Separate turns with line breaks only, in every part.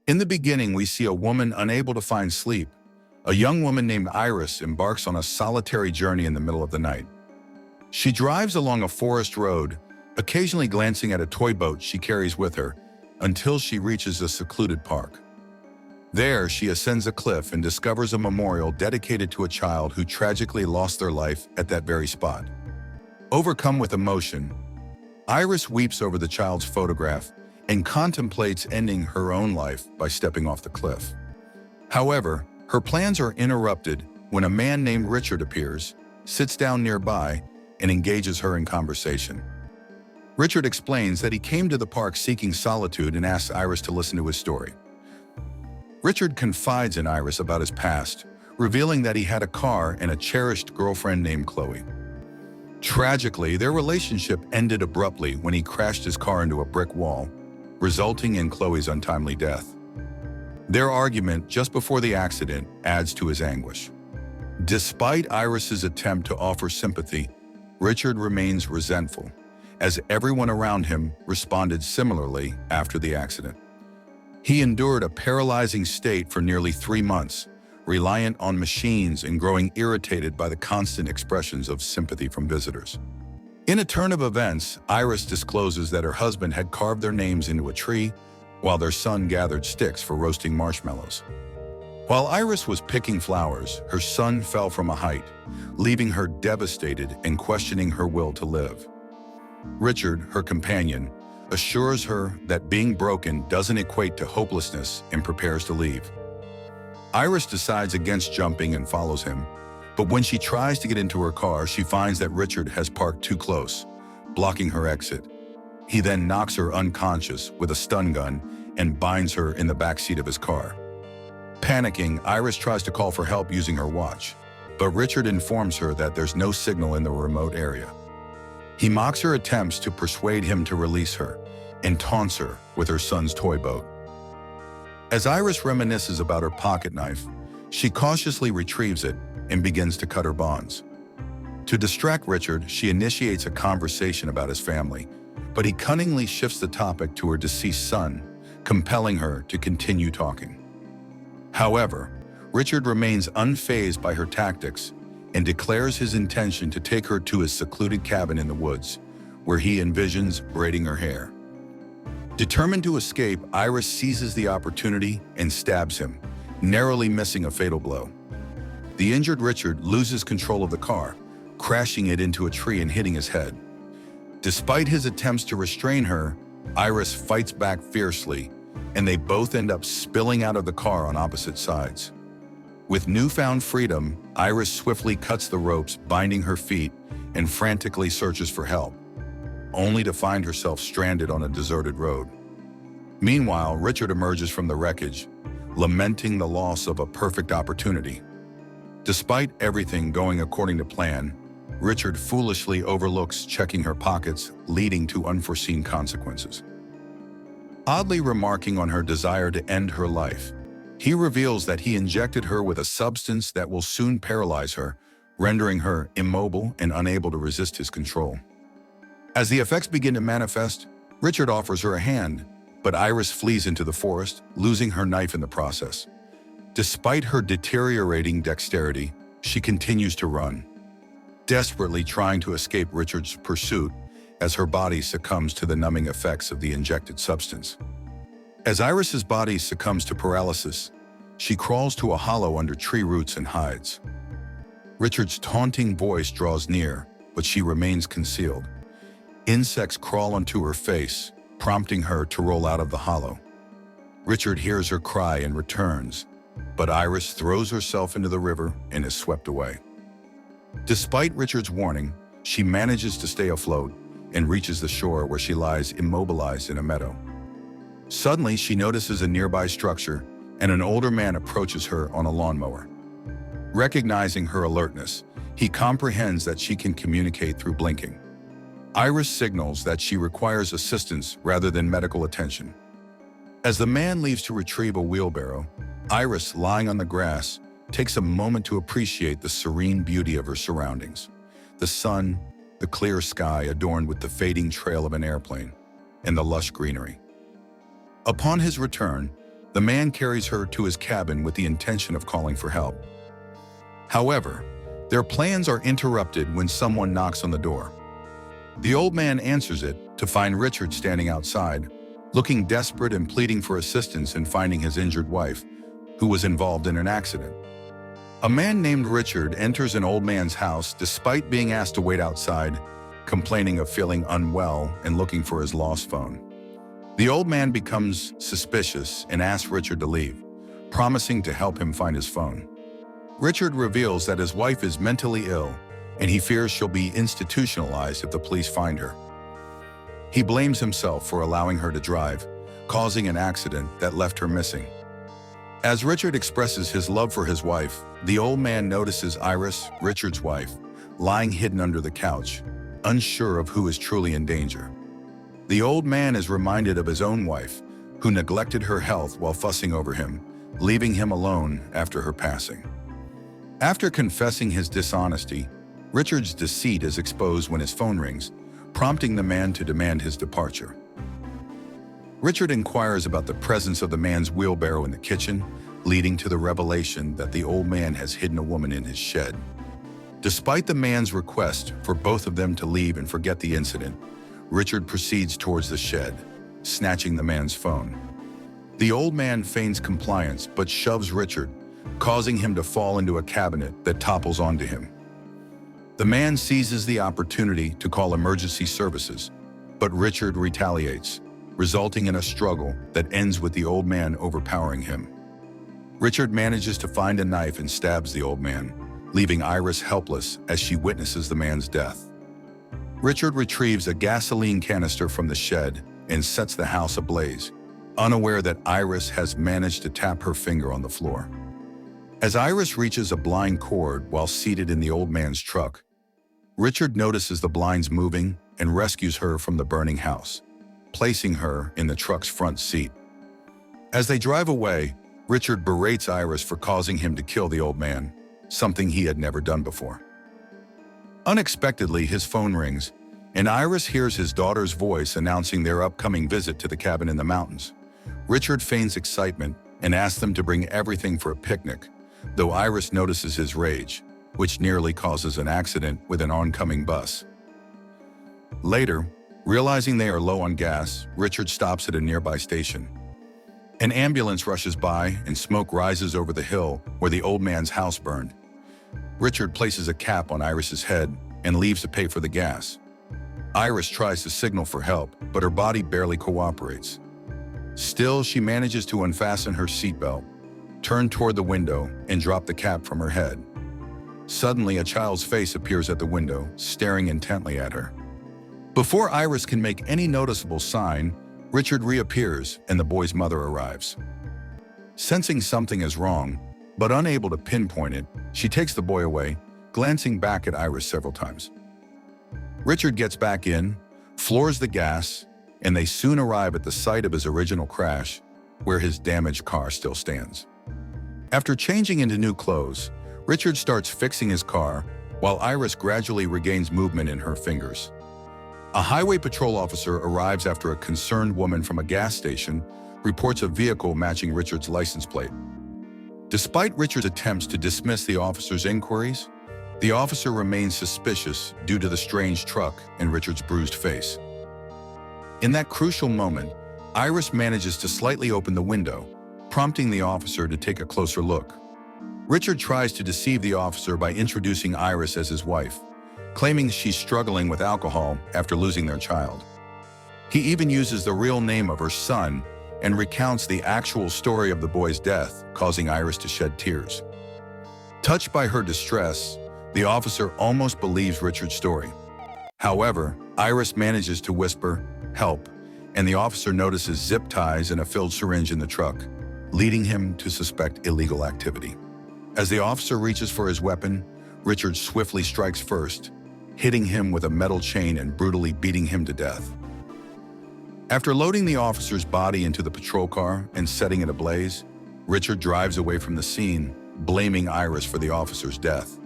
In the beginning, we see a woman unable to find sleep. A young woman named Iris embarks on a solitary journey in the middle of the night. She drives along a forest road, occasionally glancing at a toy boat she carries with her, until she reaches a secluded park. There, she ascends a cliff and discovers a memorial dedicated to a child who tragically lost their life at that very spot. Overcome with emotion, Iris weeps over the child's photograph and contemplates ending her own life by stepping off the cliff. However, her plans are interrupted when a man named Richard appears, sits down nearby, and engages her in conversation. Richard explains that he came to the park seeking solitude and asks Iris to listen to his story. Richard confides in Iris about his past, revealing that he had a car and a cherished girlfriend named Chloe. Tragically, their relationship ended abruptly when he crashed his car into a brick wall, resulting in Chloe's untimely death. Their argument just before the accident adds to his anguish. Despite Iris's attempt to offer sympathy, Richard remains resentful, as everyone around him responded similarly after the accident. He endured a paralyzing state for nearly 3 months, reliant on machines and growing irritated by the constant expressions of sympathy from visitors. In a turn of events, Iris discloses that her husband had carved their names into a tree while their son gathered sticks for roasting marshmallows. While Iris was picking flowers, her son fell from a height, leaving her devastated and questioning her will to live. Richard, her companion, assures her that being broken doesn't equate to hopelessness and prepares to leave. Iris decides against jumping and follows him, but when she tries to get into her car, she finds that Richard has parked too close, blocking her exit. He then knocks her unconscious with a stun gun and binds her in the backseat of his car. Panicking, Iris tries to call for help using her watch, but Richard informs her that there's no signal in the remote area. He mocks her attempts to persuade him to release her and taunts her with her son's toy boat. As Iris reminisces about her pocket knife, she cautiously retrieves it and begins to cut her bonds. To distract Richard, she initiates a conversation about his family, but he cunningly shifts the topic to her deceased son, compelling her to continue talking. However, Richard remains unfazed by her tactics and declares his intention to take her to his secluded cabin in the woods, where he envisions braiding her hair. Determined to escape, Iris seizes the opportunity and stabs him, narrowly missing a fatal blow. The injured Richard loses control of the car, crashing it into a tree and hitting his head. Despite his attempts to restrain her, Iris fights back fiercely, and they both end up spilling out of the car on opposite sides. With newfound freedom, Iris swiftly cuts the ropes binding her feet and frantically searches for help, only to find herself stranded on a deserted road. Meanwhile, Richard emerges from the wreckage, lamenting the loss of a perfect opportunity. Despite everything going according to plan, Richard foolishly overlooks checking her pockets, leading to unforeseen consequences. Oddly remarking on her desire to end her life, he reveals that he injected her with a substance that will soon paralyze her, rendering her immobile and unable to resist his control. As the effects begin to manifest, Richard offers her a hand, but Iris flees into the forest, losing her knife in the process. Despite her deteriorating dexterity, she continues to run, desperately trying to escape Richard's pursuit as her body succumbs to the numbing effects of the injected substance. As Iris's body succumbs to paralysis, she crawls to a hollow under tree roots and hides. Richard's taunting voice draws near, but she remains concealed. Insects crawl onto her face, prompting her to roll out of the hollow. Richard hears her cry and returns, but Iris throws herself into the river and is swept away. Despite Richard's warning, she manages to stay afloat and reaches the shore where she lies immobilized in a meadow. Suddenly, she notices a nearby structure and an older man approaches her on a lawnmower. Recognizing her alertness, he comprehends that she can communicate through blinking. Iris signals that she requires assistance rather than medical attention. As the man leaves to retrieve a wheelbarrow, Iris, lying on the grass, takes a moment to appreciate the serene beauty of her surroundings. The sun, the clear sky adorned with the fading trail of an airplane, and the lush greenery. Upon his return, The man carries her to his cabin with the intention of calling for help. However, their plans are interrupted when someone knocks on the door. The old man answers it to find Richard standing outside, looking desperate and pleading for assistance in finding his injured wife, who was involved in an accident. A man named Richard enters an old man's house despite being asked to wait outside, complaining of feeling unwell and looking for his lost phone. The old man becomes suspicious and asks Richard to leave, promising to help him find his phone. Richard reveals that his wife is mentally ill and he fears she'll be institutionalized if the police find her. He blames himself for allowing her to drive, causing an accident that left her missing. As Richard expresses his love for his wife, the old man notices Iris, Richard's wife, lying hidden under the couch, unsure of who is truly in danger. The old man is reminded of his own wife, who neglected her health while fussing over him, leaving him alone after her passing. After confessing his dishonesty, Richard's deceit is exposed when his phone rings, prompting the man to demand his departure. Richard inquires about the presence of the man's wheelbarrow in the kitchen, leading to the revelation that the old man has hidden a woman in his shed. Despite the man's request for both of them to leave and forget the incident, Richard proceeds towards the shed, snatching the man's phone. The old man feigns compliance but shoves Richard, causing him to fall into a cabinet that topples onto him. The man seizes the opportunity to call emergency services, but Richard retaliates, resulting in a struggle that ends with the old man overpowering him. Richard manages to find a knife and stabs the old man, leaving Iris helpless as she witnesses the man's death. Richard retrieves a gasoline canister from the shed and sets the house ablaze, unaware that Iris has managed to tap her finger on the floor. As Iris reaches a blind cord while seated in the old man's truck, Richard notices the blinds moving and rescues her from the burning house, placing her in the truck's front seat. As they drive away, Richard berates Iris for causing him to kill the old man, something he had never done before. Unexpectedly, his phone rings, and Iris hears his daughter's voice announcing their upcoming visit to the cabin in the mountains. Richard feigns excitement and asks them to bring everything for a picnic, though Iris notices his rage, which nearly causes an accident with an oncoming bus. Later, realizing they are low on gas, Richard stops at a nearby station. An ambulance rushes by and smoke rises over the hill where the old man's house burned. Richard places a cap on Iris's head and leaves to pay for the gas. Iris tries to signal for help, but her body barely cooperates. Still, she manages to unfasten her seatbelt, turn toward the window, and drop the cap from her head. Suddenly, a child's face appears at the window, staring intently at her. Before Iris can make any noticeable sign, Richard reappears and the boy's mother arrives. Sensing something is wrong, but unable to pinpoint it, she takes the boy away, glancing back at Iris several times. Richard gets back in, floors the gas, and they soon arrive at the site of his original crash, where his damaged car still stands. After changing into new clothes, Richard starts fixing his car, while Iris gradually regains movement in her fingers. A highway patrol officer arrives after a concerned woman from a gas station reports a vehicle matching Richard's license plate. Despite Richard's attempts to dismiss the officer's inquiries, the officer remains suspicious due to the strange truck and Richard's bruised face. In that crucial moment, Iris manages to slightly open the window, prompting the officer to take a closer look. Richard tries to deceive the officer by introducing Iris as his wife, claiming she's struggling with alcohol after losing their child. He even uses the real name of her son and recounts the actual story of the boy's death, causing Iris to shed tears. Touched by her distress, the officer almost believes Richard's story. However, Iris manages to whisper, "Help," and the officer notices zip ties and a filled syringe in the truck, leading him to suspect illegal activity. As the officer reaches for his weapon, Richard swiftly strikes first, hitting him with a metal chain and brutally beating him to death. After loading the officer's body into the patrol car and setting it ablaze, Richard drives away from the scene, blaming Iris for the officer's death.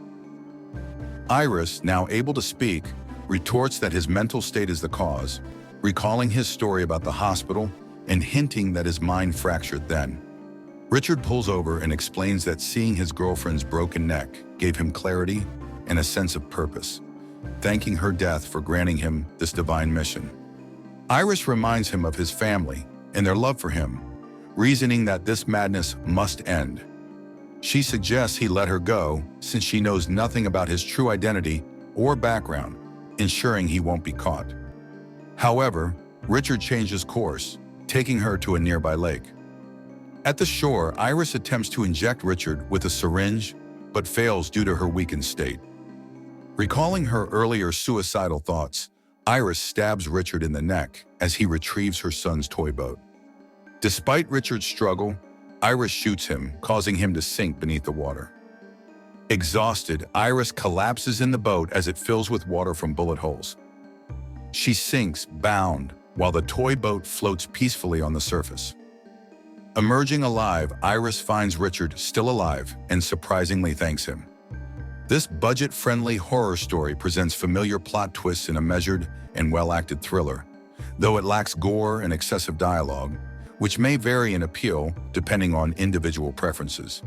Iris, now able to speak, retorts that his mental state is the cause, recalling his story about the hospital and hinting that his mind fractured then. Richard pulls over and explains that seeing his girlfriend's broken neck gave him clarity and a sense of purpose, thanking her death for granting him this divine mission. Iris reminds him of his family and their love for him, reasoning that this madness must end. She suggests he let her go since she knows nothing about his true identity or background, ensuring he won't be caught. However, Richard changes course, taking her to a nearby lake. At the shore, Iris attempts to inject Richard with a syringe, but fails due to her weakened state. Recalling her earlier suicidal thoughts, Iris stabs Richard in the neck as he retrieves her son's toy boat. Despite Richard's struggle, Iris shoots him, causing him to sink beneath the water. Exhausted, Iris collapses in the boat as it fills with water from bullet holes. She sinks, bound, while the toy boat floats peacefully on the surface. Emerging alive, Iris finds Richard still alive and surprisingly thanks him. This budget-friendly horror story presents familiar plot twists in a measured and well-acted thriller, though it lacks gore and excessive dialogue, which may vary in appeal depending on individual preferences.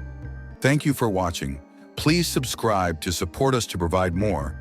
Thank you for watching. Please subscribe to support us to provide more